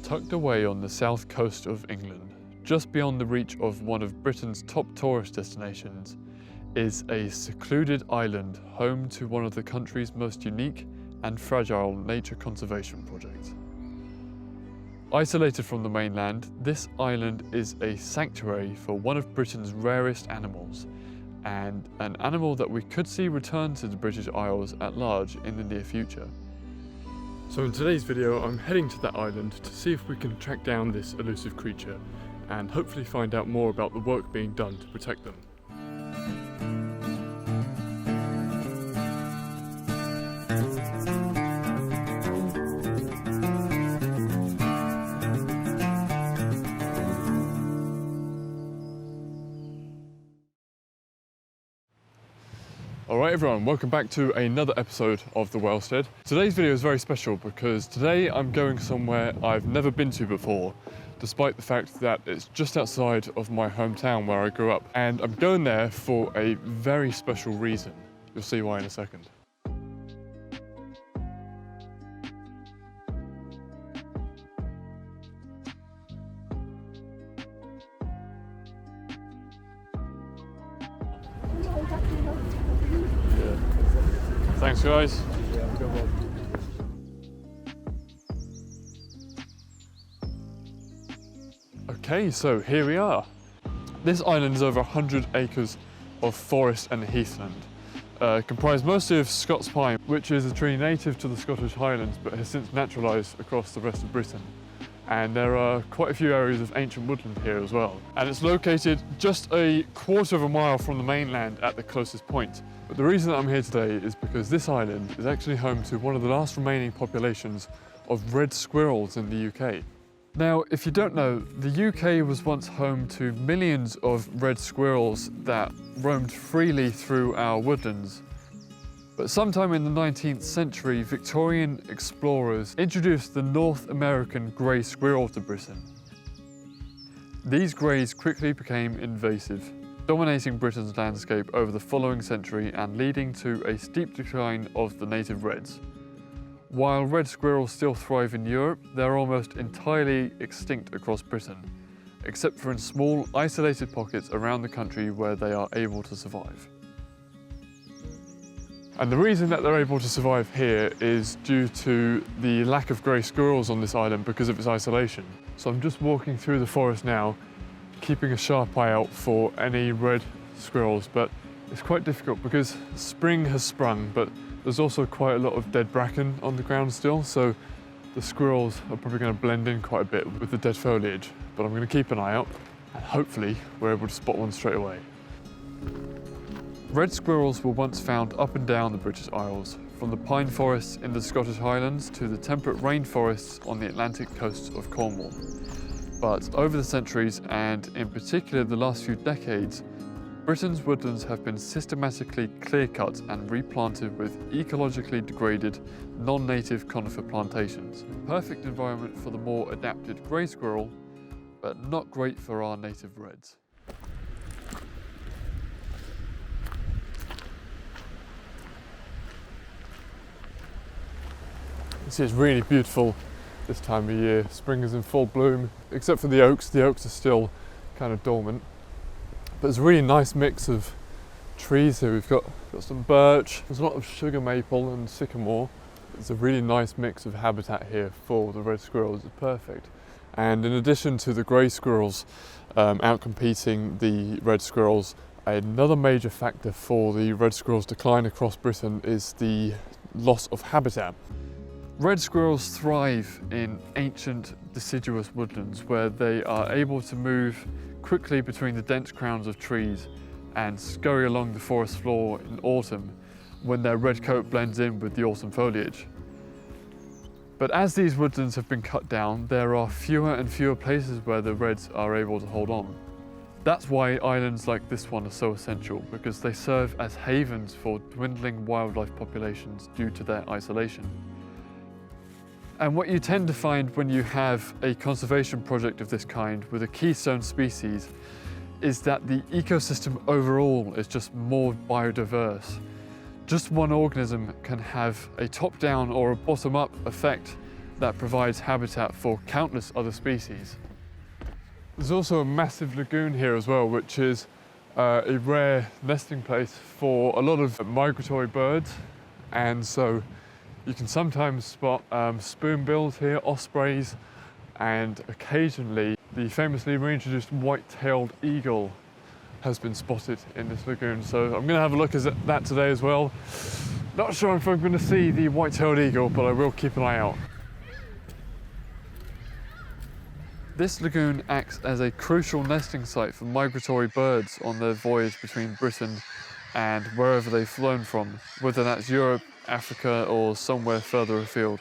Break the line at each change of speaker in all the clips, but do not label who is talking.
Tucked away on the south coast of England, just beyond the reach of one of Britain's top tourist destinations, is a secluded island home to one of the country's most unique and fragile nature conservation projects. Isolated from the mainland, this island is a sanctuary for one of Britain's rarest animals, and an animal that we could see return to the British Isles at large in the near future. So in today's video, I'm heading to that island to see if we can track down this elusive creature and hopefully find out more about the work being done to protect them. Alright everyone, welcome back to another episode of the Wellstead. Today's video is very special because today I'm going somewhere I've never been to before, despite the fact that it's just outside of my hometown where I grew up. And I'm going there for a very special reason. You'll see why in a second. Thanks guys. Okay, so here we are. This island is over 100 acres of forest and heathland, comprised mostly of Scots pine, which is a tree native to the Scottish Highlands but has since naturalised across the rest of Britain. And there are quite a few areas of ancient woodland here as well. And it's located just a quarter of a mile from the mainland at the closest point. But the reason that I'm here today is because this island is actually home to one of the last remaining populations of red squirrels in the UK. Now, if you don't know, the UK was once home to millions of red squirrels that roamed freely through our woodlands. But sometime in the 19th century, Victorian explorers introduced the North American grey squirrel to Britain. These greys quickly became invasive, dominating Britain's landscape over the following century and leading to a steep decline of the native reds. While red squirrels still thrive in Europe, they're almost entirely extinct across Britain, except for in small, isolated pockets around the country where they are able to survive. And the reason that they're able to survive here is due to the lack of grey squirrels on this island because of its isolation. So I'm just walking through the forest now, keeping a sharp eye out for any red squirrels, but it's quite difficult because spring has sprung, but there's also quite a lot of dead bracken on the ground still, so the squirrels are probably going to blend in quite a bit with the dead foliage. But I'm going to keep an eye out and hopefully we're able to spot one straight away. Red squirrels were once found up and down the British Isles, from the pine forests in the Scottish Highlands to the temperate rainforests on the Atlantic coast of Cornwall. But over the centuries, and in particular the last few decades, Britain's woodlands have been systematically clear-cut and replanted with ecologically degraded, non-native conifer plantations. Perfect environment for the more adapted grey squirrel, but not great for our native reds. You see, it's really beautiful this time of year. Spring is in full bloom, except for the oaks. The oaks are still kind of dormant. But there's a really nice mix of trees here. We've got some birch, there's a lot of sugar maple and sycamore. It's a really nice mix of habitat here for the red squirrels. It's perfect. And in addition to the grey squirrels outcompeting the red squirrels, another major factor for the red squirrels' decline across Britain is the loss of habitat. Red squirrels thrive in ancient deciduous woodlands where they are able to move quickly between the dense crowns of trees and scurry along the forest floor in autumn when their red coat blends in with the autumn foliage. But as these woodlands have been cut down, there are fewer and fewer places where the reds are able to hold on. That's why islands like this one are so essential, because they serve as havens for dwindling wildlife populations due to their isolation. And what you tend to find when you have a conservation project of this kind with a keystone species is that the ecosystem overall is just more biodiverse. Just one organism can have a top-down or a bottom-up effect that provides habitat for countless other species. There's also a massive lagoon here as well, which is a rare nesting place for a lot of migratory birds, and so you can sometimes spot spoonbills here, ospreys, and occasionally the famously reintroduced white-tailed eagle has been spotted in this lagoon. So I'm going to have a look at that today as well. Not sure if I'm going to see the white-tailed eagle, but I will keep an eye out. This lagoon acts as a crucial nesting site for migratory birds on their voyage between Britain and wherever they've flown from, whether that's Europe, Africa, or somewhere further afield.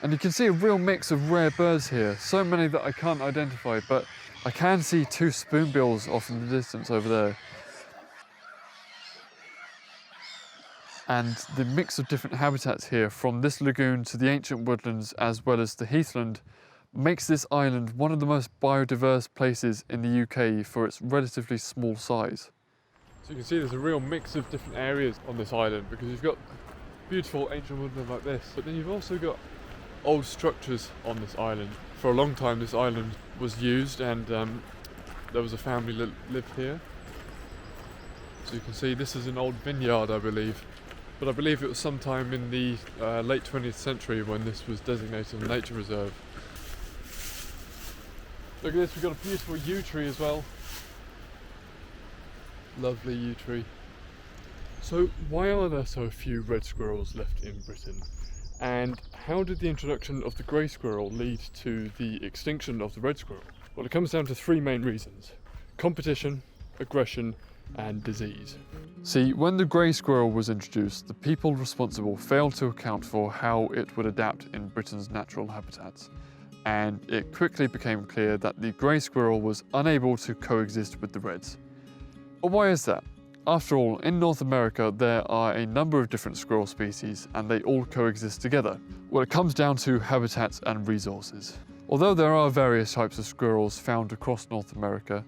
And you can see a real mix of rare birds here, so many that I can't identify, but I can see two spoonbills off in the distance over there. And the mix of different habitats here, from this lagoon to the ancient woodlands as well as the heathland, makes this island one of the most biodiverse places in the UK for its relatively small size. So you can see there's a real mix of different areas on this island, because you've got beautiful ancient woodland like this, but then you've also got old structures on this island. For a long time this island was used, and there was a family that lived here. So you can see this is an old vineyard, I believe, but I believe it was sometime in the late 20th century when this was designated a nature reserve. Look at this, we've got a beautiful yew tree as well. Lovely yew tree. So why are there so few red squirrels left in Britain? And how did the introduction of the grey squirrel lead to the extinction of the red squirrel? Well, it comes down to three main reasons: competition, aggression, and disease. See, when the grey squirrel was introduced, the people responsible failed to account for how it would adapt in Britain's natural habitats. And it quickly became clear that the grey squirrel was unable to coexist with the reds. But why is that? After all, in North America there are a number of different squirrel species and they all coexist together. Well, it comes down to habitats and resources. Although there are various types of squirrels found across North America,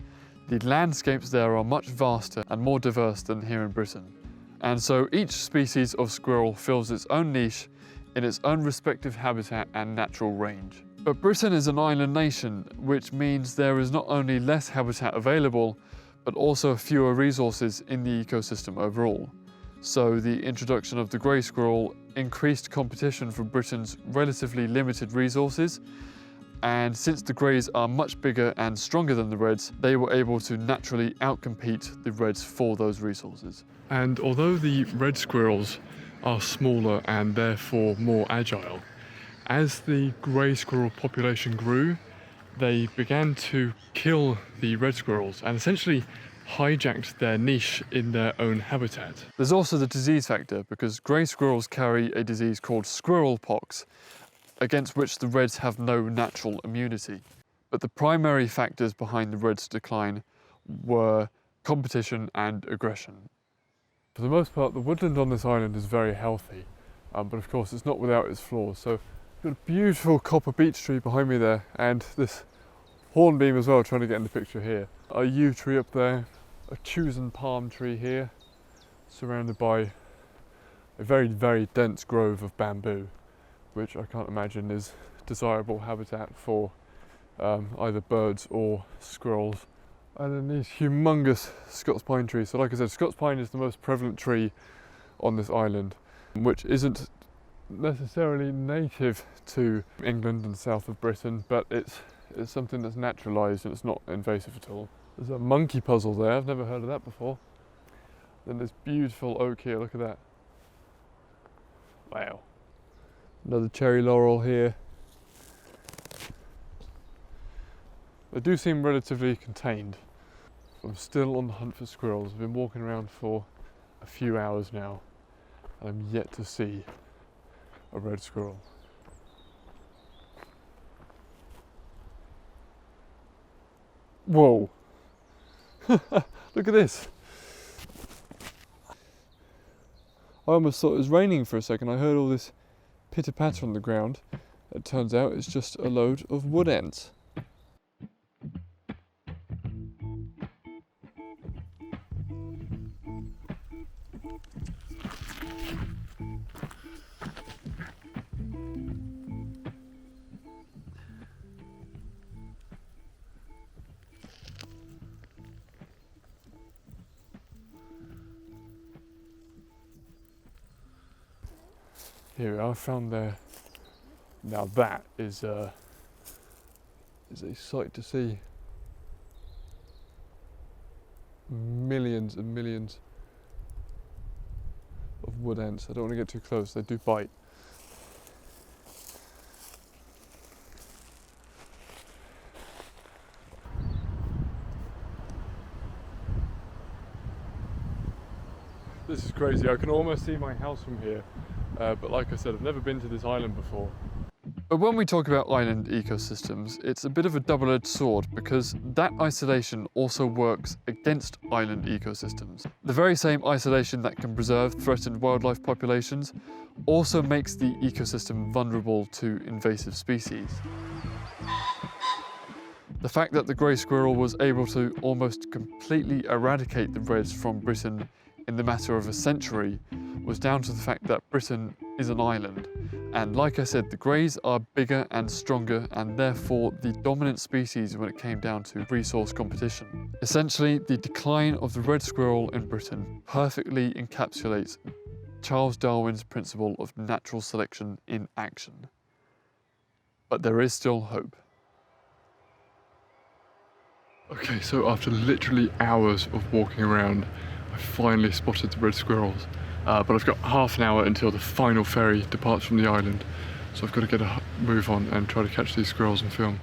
the landscapes there are much vaster and more diverse than here in Britain. And so each species of squirrel fills its own niche in its own respective habitat and natural range. But Britain is an island nation, which means there is not only less habitat available, but also fewer resources in the ecosystem overall. So the introduction of the grey squirrel increased competition for Britain's relatively limited resources, and since the greys are much bigger and stronger than the reds, they were able to naturally outcompete the reds for those resources. And although the red squirrels are smaller and therefore more agile, as the grey squirrel population grew, they began to kill the red squirrels and essentially hijacked their niche in their own habitat. There's also the disease factor, because grey squirrels carry a disease called squirrel pox, against which the reds have no natural immunity. But the primary factors behind the reds' decline were competition and aggression. For the most part, the woodland on this island is very healthy, but of course it's not without its flaws. So got a beautiful copper beech tree behind me there, and this hornbeam as well, trying to get in the picture here. A yew tree up there, a Chusan palm tree here, surrounded by a very, very dense grove of bamboo, which I can't imagine is desirable habitat for either birds or squirrels. And then these humongous Scots pine trees. So like I said, Scots pine is the most prevalent tree on this island, which isn't necessarily native to England and south of Britain, but it's something that's naturalised and it's not invasive at all. There's a monkey puzzle there, I've never heard of that before. Then there's beautiful oak here, look at that. Wow. Another cherry laurel here. They do seem relatively contained. I'm still on the hunt for squirrels. I've been walking around for a few hours now, and I'm yet to see a red squirrel. Whoa! Look at this! I almost thought it was raining for a second. I heard all this pitter-patter on the ground. It turns out it's just a load of wood ants. Here we are, found there. Now that is a sight to see. Millions and millions of wood ants. I don't want to get too close, they do bite. This is crazy, I can almost see my house from here, but like I said, I've never been to this island before. But when we talk about island ecosystems, it's a bit of a double-edged sword because that isolation also works against island ecosystems. The very same isolation that can preserve threatened wildlife populations also makes the ecosystem vulnerable to invasive species. The fact that the grey squirrel was able to almost completely eradicate the reds from Britain in the matter of a century was down to the fact that Britain is an island. And like I said, the greys are bigger and stronger and therefore the dominant species when it came down to resource competition. Essentially, the decline of the red squirrel in Britain perfectly encapsulates Charles Darwin's principle of natural selection in action. But there is still hope. Okay, so after literally hours of walking around, I finally spotted the red squirrels, but I've got half an hour until the final ferry departs from the island, so I've got to get a move on and try to catch these squirrels and film.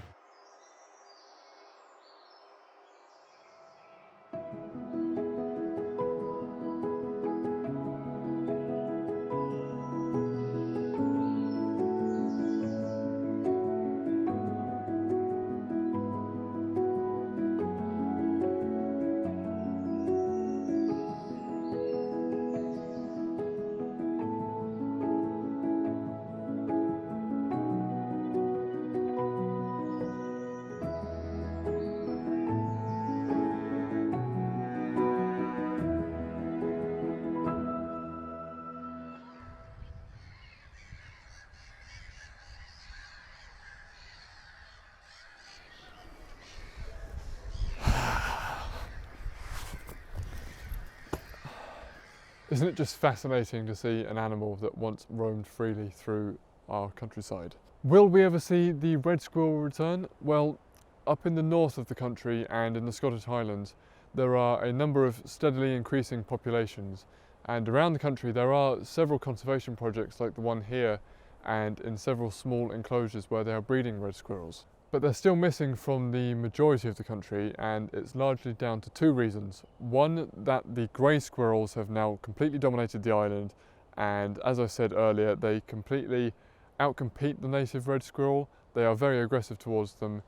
Isn't it just fascinating to see an animal that once roamed freely through our countryside? Will we ever see the red squirrel return? Well, up in the north of the country and in the Scottish Highlands, there are a number of steadily increasing populations. And around the country there are several conservation projects like the one here and in several small enclosures where they are breeding red squirrels. But they're still missing from the majority of the country, and it's largely down to two reasons. One, that the grey squirrels have now completely dominated the island, and as I said earlier, they completely outcompete the native red squirrel. They are very aggressive towards them,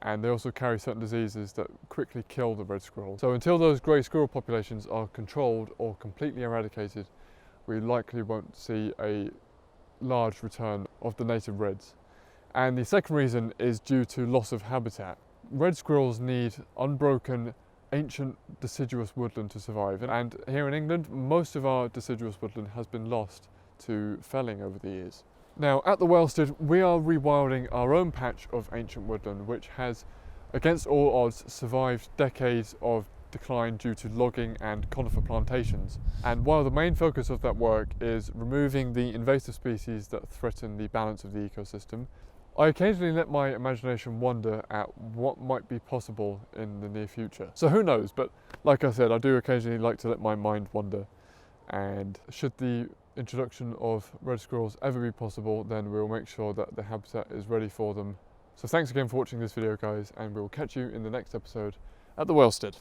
and they also carry certain diseases that quickly kill the red squirrel. So until those grey squirrel populations are controlled or completely eradicated, we likely won't see a large return of the native reds. And the second reason is due to loss of habitat. Red squirrels need unbroken, ancient deciduous woodland to survive. And here in England, most of our deciduous woodland has been lost to felling over the years. Now, at the Wellstead, we are rewilding our own patch of ancient woodland, which has, against all odds, survived decades of decline due to logging and conifer plantations. And while the main focus of that work is removing the invasive species that threaten the balance of the ecosystem, I occasionally let my imagination wander at what might be possible in the near future. So who knows, but like I said, I do occasionally like to let my mind wander, and should the introduction of red squirrels ever be possible, then we'll make sure that the habitat is ready for them. So thanks again for watching this video, guys, and we'll catch you in the next episode at the Wellstead.